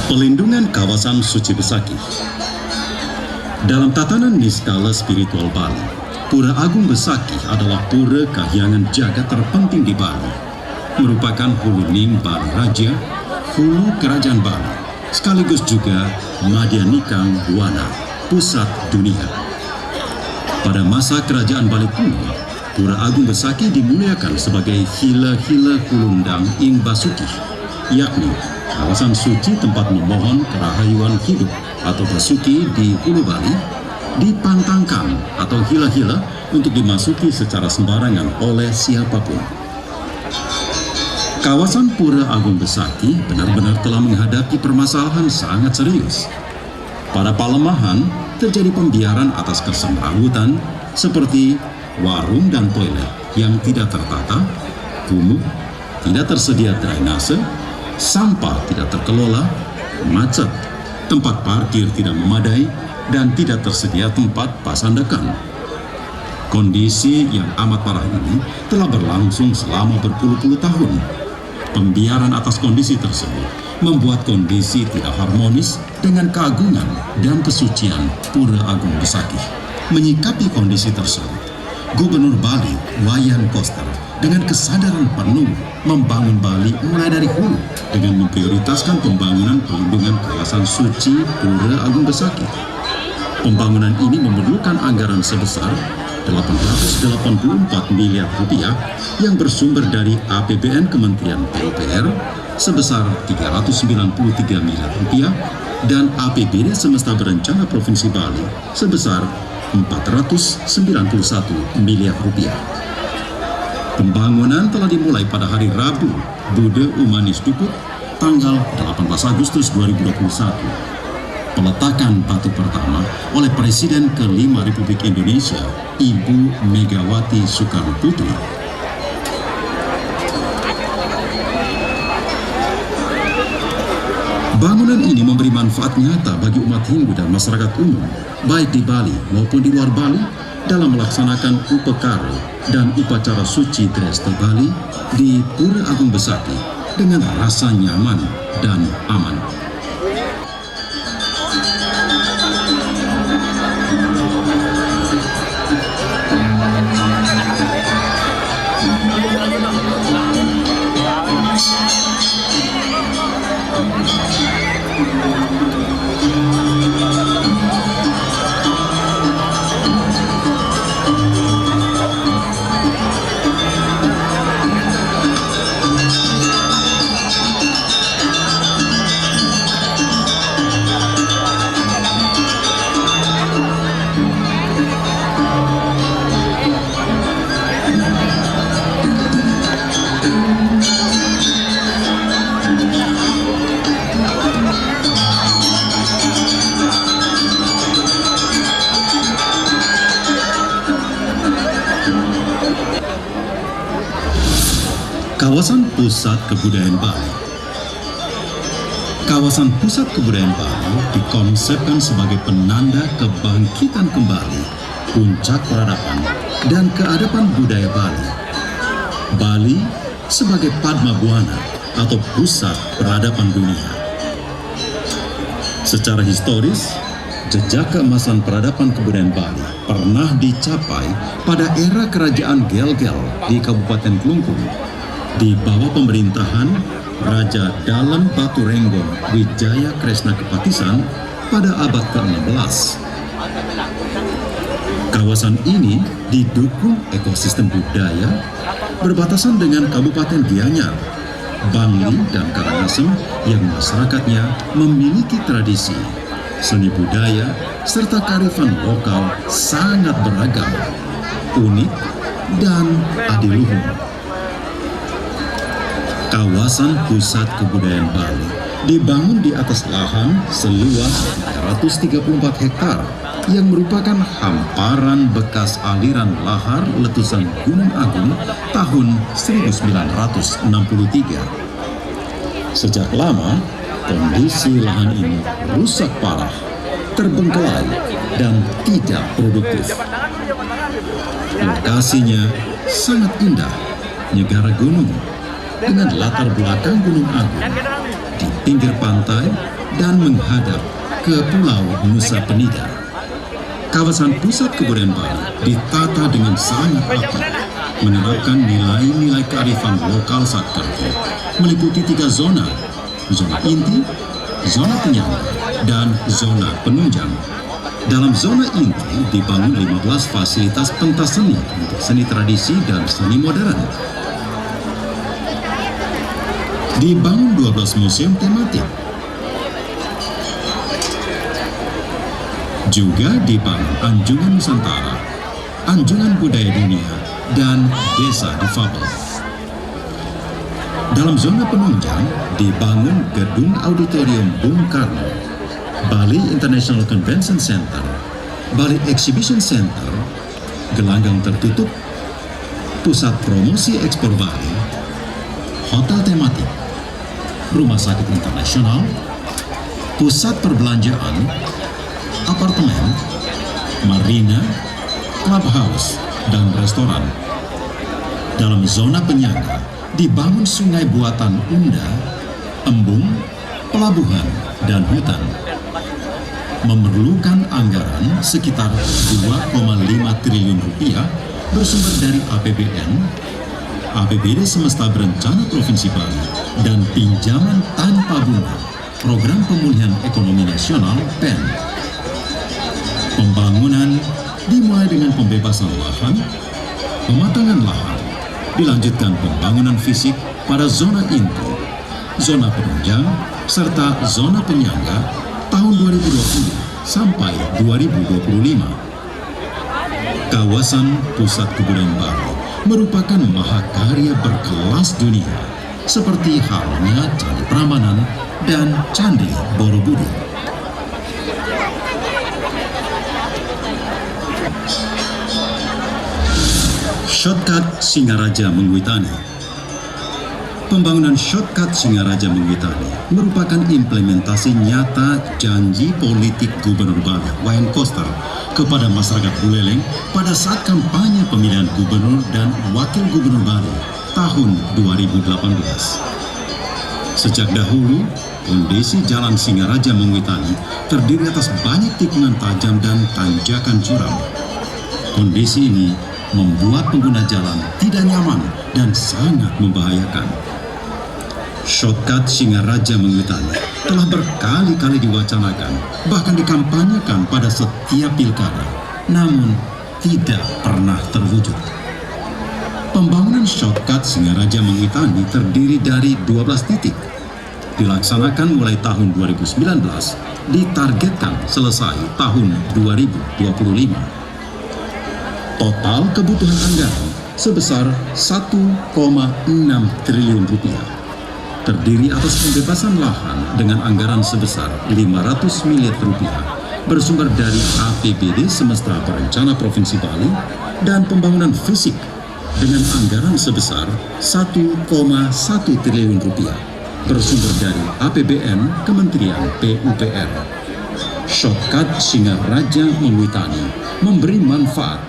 Pelindungan kawasan suci Besakih. Dalam tatanan niskala spiritual Bali, Pura Agung Besakih adalah pura kahyangan jagat terpenting di Bali. Merupakan hulu Ning Bali Raja, hulu Kerajaan Bali, sekaligus juga Madyanikang Buwana, pusat dunia. Pada masa Kerajaan Bali kuno, Pura Agung Besakih dimuliakan sebagai Hila-Hila Hulundang Ing Basukih, yakni kawasan suci tempat memohon kerahayuan hidup atau basuki di Hulu Bali dipantangkan atau hila-hila untuk dimasuki secara sembarangan oleh siapapun. Kawasan Pura Agung Besakih benar-benar telah menghadapi permasalahan sangat serius. Pada Palemahan terjadi pembiaran atas kesemrawutan seperti warung dan toilet yang tidak tertata, kumuh, tidak tersedia drainase, sampah tidak terkelola, macet, tempat parkir tidak memadai, dan tidak tersedia tempat pasandakan. Kondisi yang amat parah ini telah berlangsung selama berpuluh-puluh tahun. Pembiaran atas kondisi tersebut membuat kondisi tidak harmonis dengan keagungan dan kesucian Pura Agung Besakih. Menyikapi kondisi tersebut, Gubernur Bali, Wayan Koster, dengan kesadaran penuh membangun Bali mulai dari hulu dengan memprioritaskan pembangunan pelindungan kawasan suci Pura Agung Besakih. Pembangunan ini memerlukan anggaran sebesar 884 miliar rupiah yang bersumber dari APBN Kementerian PUPR sebesar 393 miliar rupiah dan APBD Semesta Berencana Provinsi Bali sebesar 491 miliar rupiah. Pembangunan telah dimulai pada hari Rabu, Bude Umanis Duput, tanggal 18 Agustus 2021. Peletakan batu pertama oleh Presiden ke-5 Republik Indonesia, Ibu Megawati Soekarno Putri. Bangunan ini memberi manfaat nyata bagi umat Hindu dan masyarakat umum, baik di Bali maupun di luar Bali, dalam melaksanakan upekara dan upacara suci Dresta Bali di Pura Agung Besakih dengan rasa nyaman dan aman. Kawasan Pusat Kebudayaan Bali. Kawasan Pusat Kebudayaan Bali dikonsepkan sebagai penanda kebangkitan kembali, puncak peradaban, dan keadapan budaya Bali. Bali sebagai Padma Buana atau pusat peradaban dunia. Secara historis, jejak keemasan peradaban kebudayaan Bali pernah dicapai pada era Kerajaan Gel-Gel di Kabupaten Klungkung di bawah pemerintahan Raja Dalem Baturenggong Wijaya Kresna Kepatisan pada abad ke-16. Kawasan ini didukung ekosistem budaya berbatasan dengan Kabupaten Gianyar, Bangli, dan Karangasem yang masyarakatnya memiliki tradisi, seni budaya, serta kearifan lokal sangat beragam, unik, dan adiluhung. Kawasan Pusat Kebudayaan Bali dibangun di atas lahan seluas 334 hektar yang merupakan hamparan bekas aliran lahar letusan Gunung Agung tahun 1963. Sejak lama, kondisi lahan ini rusak parah, terbengkelai, dan tidak produktif. Lokasinya sangat indah, negara gunung, dengan latar belakang Gunung Agung di pinggir pantai dan menghadap ke Pulau Nusa Penida. Kawasan pusat kebudayaan Bali ditata dengan sangat rapi, menerapkan nilai-nilai kearifan lokal saat kerja, meliputi 3 zona inti, zona penyangga, dan zona penunjang. Dalam zona inti dibangun 15 fasilitas pentas seni untuk seni tradisi dan seni modern. Dibangun 12 museum tematik. Juga dibangun Anjungan Nusantara, Anjungan Budaya Dunia, dan Desa Difabel. Dalam zona penunjang dibangun Gedung Auditorium Bung Karno, Bali International Convention Center, Bali Exhibition Center, gelanggang tertutup, pusat promosi ekspor Bali, hotel tematik, rumah sakit internasional, pusat perbelanjaan, apartemen, marina, clubhouse, dan restoran. Dalam zona penyangga dibangun sungai buatan Unda, embung, pelabuhan, dan hutan. Memerlukan anggaran sekitar 2,5 triliun rupiah bersumber dari APBN, APBD Semesta Berencana Provinsi Bali, dan pinjaman tanpa bunga Program Pemulihan Ekonomi Nasional PEN. Pembangunan dimulai dengan pembebasan lahan, pematangan lahan, dilanjutkan pembangunan fisik pada zona inti, zona penunjang, serta zona penyangga tahun 2020 sampai 2025. Kawasan Pusat Kebudayaan Bali merupakan mahakarya berkelas dunia seperti halnya Candi Prambanan dan Candi Borobudur. Shortcut Singaraja Mengwitani. Pembangunan Shortcut Singaraja Mengwitani merupakan implementasi nyata janji politik Gubernur Bali, Wayan Koster, kepada masyarakat Buleleng pada saat kampanye pemilihan Gubernur dan Wakil Gubernur Bali tahun 2018. Sejak dahulu, kondisi Jalan Singaraja Mengwitani terdiri atas banyak tikungan tajam dan tanjakan curam. Kondisi ini membuat pengguna jalan tidak nyaman dan sangat membahayakan. Shortcut Singaraja Mengwitani telah berkali-kali diwacanakan, bahkan dikampanyekan pada setiap pilkada, namun tidak pernah terwujud. Pembangunan Shortcut Singaraja Mengwitani terdiri dari 12 titik. Dilaksanakan mulai tahun 2019, ditargetkan selesai tahun 2025. Total kebutuhan anggaran sebesar 1,6 triliun rupiah. Terdiri atas pembebasan lahan dengan anggaran sebesar 500 miliar rupiah bersumber dari APBD Semesta Berencana Provinsi Bali dan pembangunan fisik dengan anggaran sebesar 1,1 triliun rupiah bersumber dari APBN Kementerian PUPR. Shortcut Singaraja Mengwitani memberi manfaat,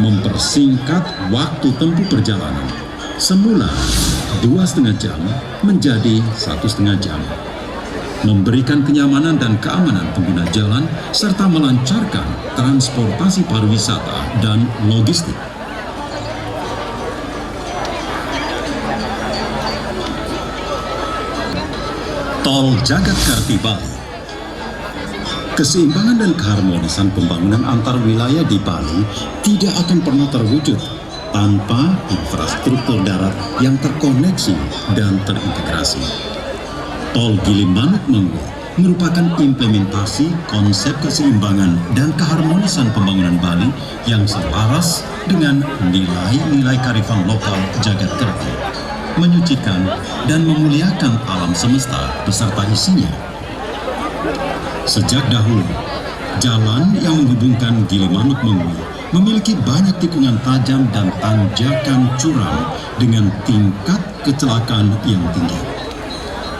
mempersingkat waktu tempuh perjalanan semula 2,5 jam menjadi 1,5 jam, memberikan kenyamanan dan keamanan pengguna jalan serta melancarkan transportasi pariwisata dan logistik. Tol Jagatkarti Bali. Keseimbangan dan keharmonisan pembangunan antar wilayah di Bali tidak akan pernah terwujud tanpa infrastruktur darat yang terkoneksi dan terintegrasi. Tol Gilimanuk Mengwi merupakan implementasi konsep keseimbangan dan keharmonisan pembangunan Bali yang selaras dengan nilai-nilai kearifan lokal Jagatkarti, menyucikan dan memuliakan alam semesta beserta isinya. Sejak dahulu, jalan yang menghubungkan Gilimanuk Mengwi memiliki banyak tikungan tajam dan tanjakan curam dengan tingkat kecelakaan yang tinggi.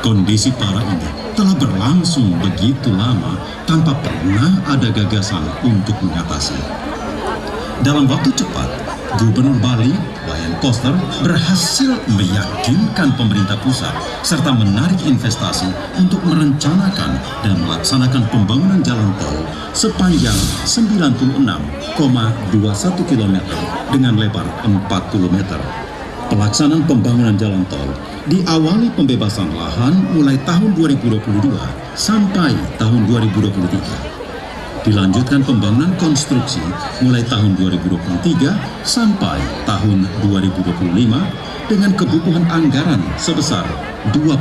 Kondisi parah ini telah berlangsung begitu lama tanpa pernah ada gagasan untuk mengatasi. Dalam waktu cepat, Gubernur Bali, Wayan Wayan Koster berhasil meyakinkan pemerintah pusat serta menarik investasi untuk merencanakan dan melaksanakan pembangunan jalan tol sepanjang 96,21 km dengan lebar 40 meter. Pelaksanaan pembangunan jalan tol diawali pembebasan lahan mulai tahun 2022 sampai tahun 2023. Dilanjutkan pembangunan konstruksi mulai tahun 2023 sampai tahun 2025 dengan kebutuhan anggaran sebesar 24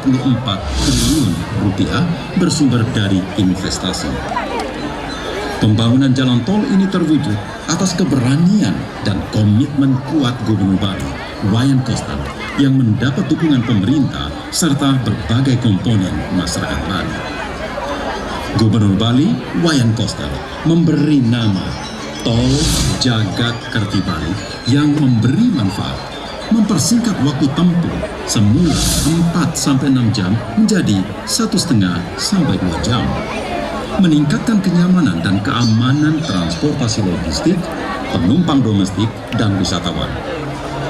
triliun rupiah bersumber dari investasi. Pembangunan jalan tol ini terwujud atas keberanian dan komitmen kuat Gubernur Bali, Wayan Koster, yang mendapat dukungan pemerintah serta berbagai komponen masyarakat Bali. Gubernur Bali, Wayan Koster, memberi nama Tol Jagat Kerti Bali yang memberi manfaat, mempersingkat waktu tempuh semula 4-6 jam menjadi 1,5 sampai 2 jam, meningkatkan kenyamanan dan keamanan transportasi logistik, penumpang domestik dan wisatawan,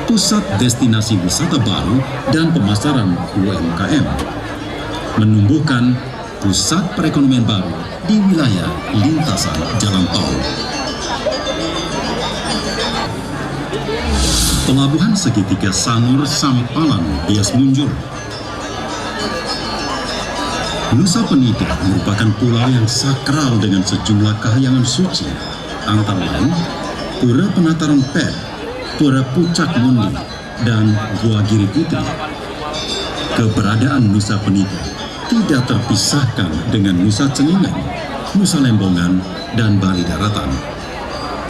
pusat destinasi wisata baru dan pemasaran UMKM, menumbuhkan pusat perekonomian baru di wilayah lintasan jalan tol. Pelabuhan segitiga Sanur Sampalan bias muncul. Nusa Penida merupakan pulau yang sakral dengan sejumlah kahyangan suci, antara lain Pura Penataran Pet, Pura Pucak Mundi, dan Gua Giri Putri. Keberadaan Nusa Penida tidak terpisahkan dengan Nusa Ceningan, Nusa Lembongan, dan Bali Daratan.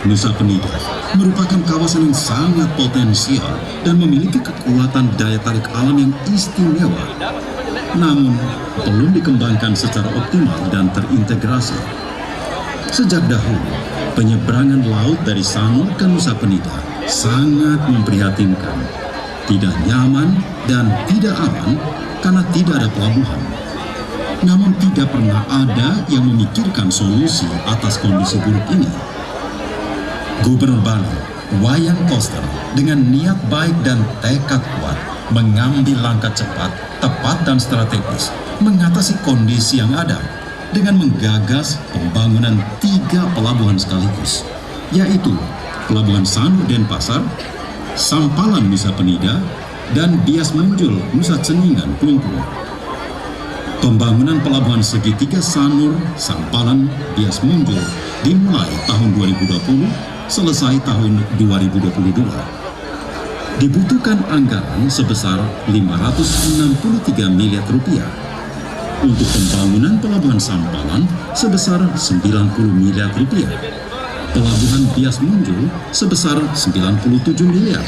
Nusa Penida merupakan kawasan yang sangat potensial dan memiliki kekuatan daya tarik alam yang istimewa, namun belum dikembangkan secara optimal dan terintegrasi. Sejak dahulu, penyeberangan laut dari Sanur ke Nusa Penida sangat memprihatinkan, tidak nyaman dan tidak aman karena tidak ada pelabuhan. Namun tidak pernah ada yang memikirkan solusi atas kondisi buruk ini. Gubernur Bali, Wayan Koster, dengan niat baik dan tekad kuat mengambil langkah cepat, tepat dan strategis mengatasi kondisi yang ada dengan menggagas pembangunan 3 pelabuhan sekaligus, yaitu Pelabuhan Sanur Denpasar, Sampalan Nusa Penida, dan Bias Munjul Nusa Ceningan Klungkung. Pembangunan pelabuhan segitiga Sanur, Sampalan, Bias Munjul dimulai tahun 2020, selesai tahun 2022. Dibutuhkan anggaran sebesar 563 miliar rupiah. Untuk pembangunan pelabuhan Sampalan sebesar 90 miliar rupiah. Pelabuhan Bias Munjul sebesar 97 miliar.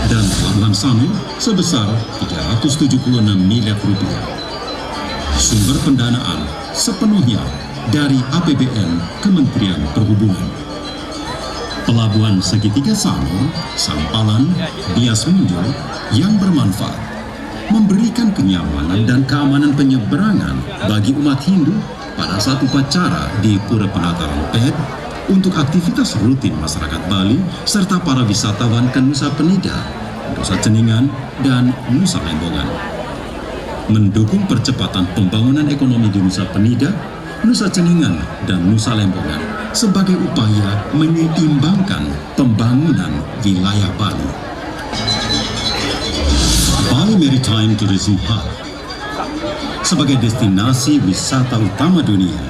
Dan pelabuhan Sanur sebesar 376 miliar rupiah. Sumber pendanaan sepenuhnya dari APBN Kementerian Perhubungan. Pelabuhan segitiga Sanur, Sampalan, Bias Munjul yang bermanfaat, memberikan kenyamanan dan keamanan penyeberangan bagi umat Hindu pada saat upacara di Pura Penataran Pet, untuk aktivitas rutin masyarakat Bali serta para wisatawan ke Nusa Penida, Nusa Ceningan, dan Nusa Lembongan. Mendukung percepatan pembangunan ekonomi di Nusa Penida, Nusa Ceningan, dan Nusa Lembongan sebagai upaya menyeimbangkan pembangunan wilayah Bali. Bali Maritime Tourism Hub sebagai destinasi wisata utama dunia,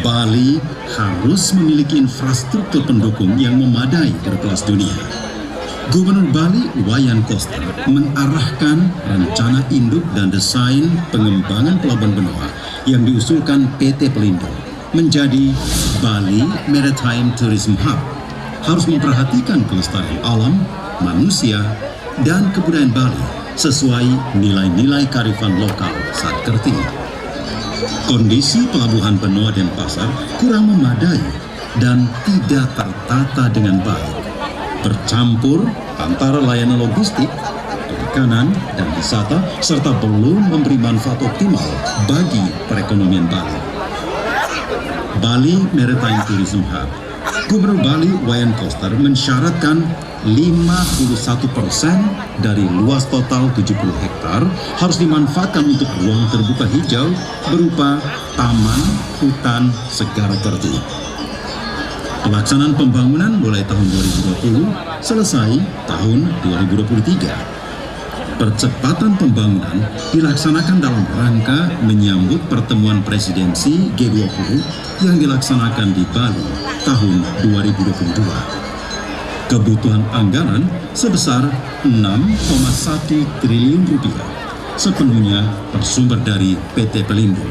Bali harus memiliki infrastruktur pendukung yang memadai berkelas dunia. Gubernur Bali, Wayan Koster, mengarahkan rencana induk dan desain pengembangan pelabuhan Benoa yang diusulkan PT Pelindo menjadi Bali Maritime Tourism Hub. Harus memperhatikan kelestarian alam, manusia, dan kebudayaan Bali sesuai nilai-nilai kearifan lokal saat kerti. Kondisi pelabuhan Benoa Denpasar kurang memadai dan tidak tertata dengan baik. Bercampur antara layanan logistik, perikanan, dan wisata, serta belum memberi manfaat optimal bagi perekonomian Bali. Bali Maritime Tourism Hub. Gubernur Bali, Wayan Koster, mensyaratkan 51% dari luas total 70 hektar harus dimanfaatkan untuk ruang terbuka hijau berupa taman, hutan, segara kerti. Pelaksanaan pembangunan mulai tahun 2020 selesai tahun 2023. Percepatan pembangunan dilaksanakan dalam rangka menyambut pertemuan presidensi G20 yang dilaksanakan di Bali tahun 2022. Kebutuhan anggaran sebesar 6,1 triliun rupiah, sepenuhnya bersumber dari PT Pelindo.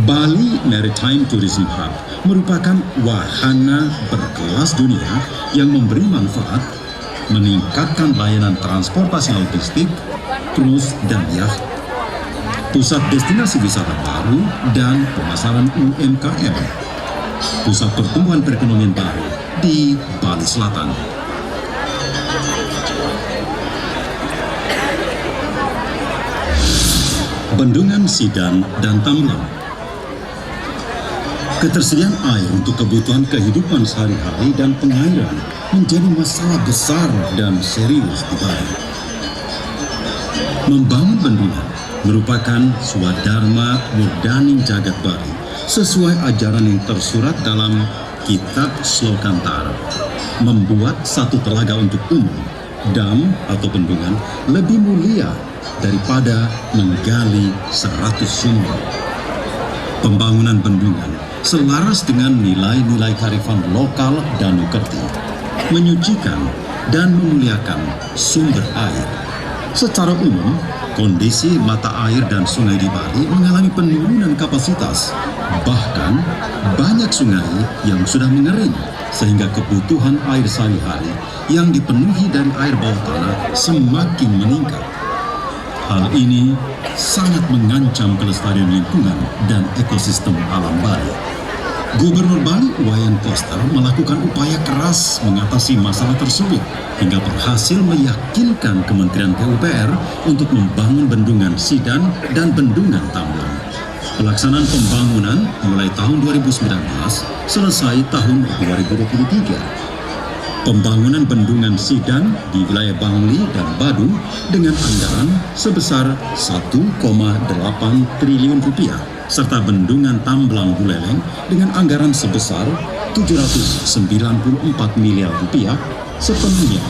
Bali Maritime Tourism Hub merupakan wahana berkelas dunia yang memberi manfaat meningkatkan layanan transportasi logistik, krus, dan yacht, pusat destinasi wisata baru dan pemasaran UMKM, pusat pertumbuhan perekonomian baru di Bali Selatan. Bendungan Sidan dan Tamblang. Ketersediaan air untuk kebutuhan kehidupan sehari-hari dan pengairan menjadi masalah besar dan serius di Bali. Membangun bendungan merupakan swadharma murdaning jagat Bali sesuai ajaran yang tersurat dalam Kitab Slokantara. Membuat satu telaga untuk umum, dam atau bendungan lebih mulia daripada menggali 100 sumur. Pembangunan bendungan selaras dengan nilai-nilai kearifan lokal Danau Kerti, menyucikan dan memuliakan sumber air. Secara umum, kondisi mata air dan sungai di Bali mengalami penurunan kapasitas. Bahkan, banyak sungai yang sudah mengering, sehingga kebutuhan air sehari-hari yang dipenuhi dari air bawah tanah semakin meningkat. Hal ini sangat mengancam kelestarian lingkungan dan ekosistem alam Bali. Gubernur Bali Wayan Koster melakukan upaya keras mengatasi masalah tersebut hingga berhasil meyakinkan Kementerian PUPR untuk membangun bendungan Sidan dan bendungan Tamblang. Pelaksanaan pembangunan mulai tahun 2019 selesai tahun 2023. Pembangunan bendungan Sidan di wilayah Bangli dan Badung dengan anggaran sebesar 1,8 triliun rupiah serta bendungan Tamblang Buleleng dengan anggaran sebesar 794 miliar rupiah sepenuhnya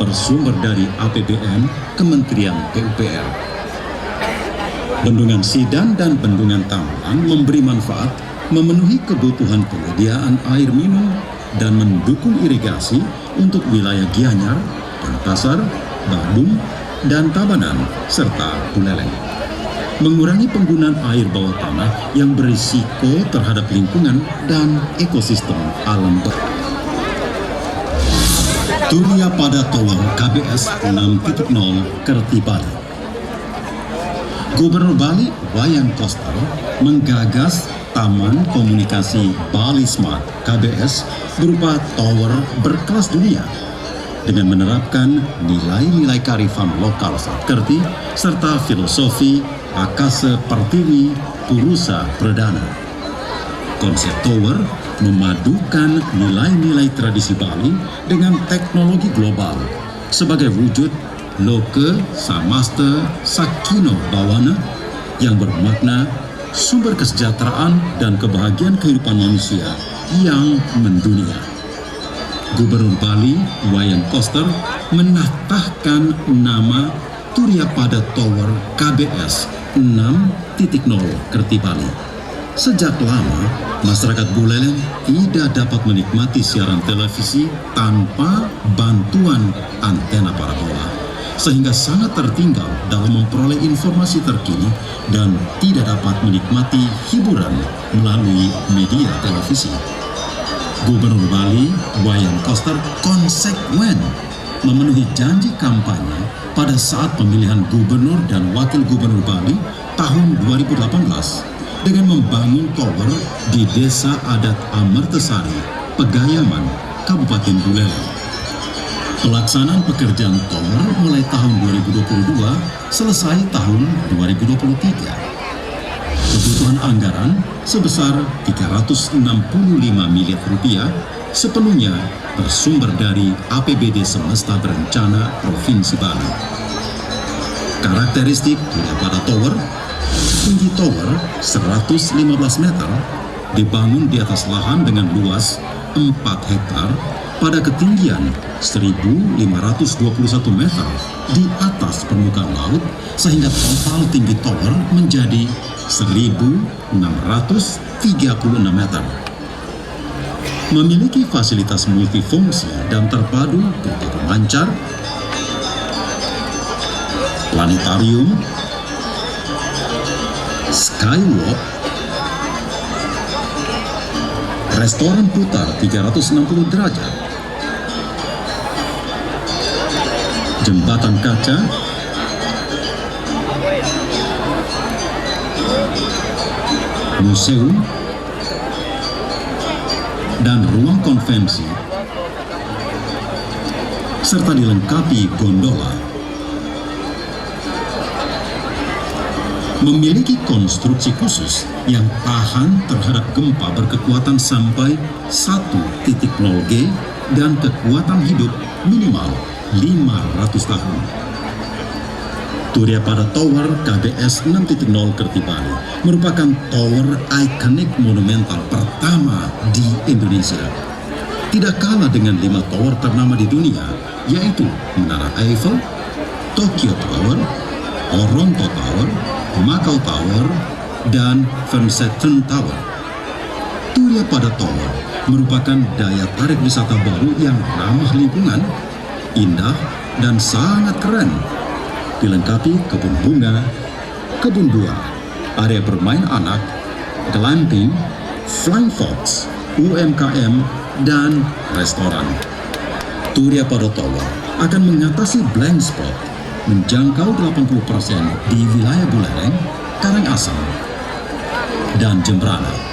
bersumber dari APBN Kementerian PUPR. Bendungan Sidan dan bendungan Tamblang memberi manfaat memenuhi kebutuhan penyediaan air minum dan mendukung irigasi untuk wilayah Gianyar, Denpasar, Badung, dan Tabanan, serta Buleleng. Mengurangi penggunaan air bawah tanah yang berisiko terhadap lingkungan dan ekosistem alam. Turiya Pada Tower KBS 6.0 Kerti Bali. Gubernur Bali Wayan Koster menggagas Taman Komunikasi Bali Smart KBS berupa tower berkelas dunia dengan menerapkan nilai-nilai kearifan lokal Kerti serta filosofi Akasa Pertiwi Purusa Perdana. Konsep tower memadukan nilai-nilai tradisi Bali dengan teknologi global sebagai wujud Loke Samasta Sakino Bawana yang bermakna sumber kesejahteraan dan kebahagiaan kehidupan manusia yang mendunia. Gubernur Bali Wayan Koster menatahkan nama Turiya Pada Tower KBS 6.0 Kerti Bali. Sejak lama, masyarakat Buleleng tidak dapat menikmati siaran televisi tanpa bantuan antena parabola, sehingga sangat tertinggal dalam memperoleh informasi terkini dan tidak dapat menikmati hiburan melalui media televisi. Gubernur Bali Wayan Koster konsekuen memenuhi janji kampanye pada saat pemilihan gubernur dan wakil gubernur Bali tahun 2018 dengan membangun tower di Desa Adat Amertesari, Pegayaman, Kabupaten Buleleng. Pelaksanaan pekerjaan tower mulai tahun 2022 selesai tahun 2023. Kebutuhan anggaran sebesar 365 miliar rupiah sepenuhnya bersumber dari APBD Semesta Berencana Provinsi Bali. Karakteristik Turiya Pada Tower: tinggi tower 115 meter, dibangun di atas lahan dengan luas 4 hektar pada ketinggian 1.521 meter di atas permukaan laut, sehingga total tinggi tower menjadi 1.636 meter. Memiliki fasilitas multifungsi dan terpadu berupa pemancar, planetarium, skywalk, restoran putar 360 derajat, jembatan kaca, museum, dan ruang konvensi, serta dilengkapi gondola. Memiliki konstruksi khusus yang tahan terhadap gempa berkekuatan sampai 1.0 G dan kekuatan hidup minimal 500 tahun. Turiya Pada Tower KBS 6.0 Kerti Bali merupakan tower ikonik monumental pertama di Indonesia. Tidak kalah dengan 5 tower ternama di dunia, yaitu Menara Eiffel, Tokyo Tower, Toronto Tower, Macau Tower, dan Vanstetten Tower. Turiya Pada Tower merupakan daya tarik wisata baru yang ramah lingkungan, indah, dan sangat keren. Dilengkapi kebun bunga, kebun buah, area bermain anak, glamping, flying fox, UMKM, dan restoran. Turiya Pada Tower akan mengatasi blank spot, menjangkau 80% di wilayah Buleleng, Karangasem, dan Jembrana.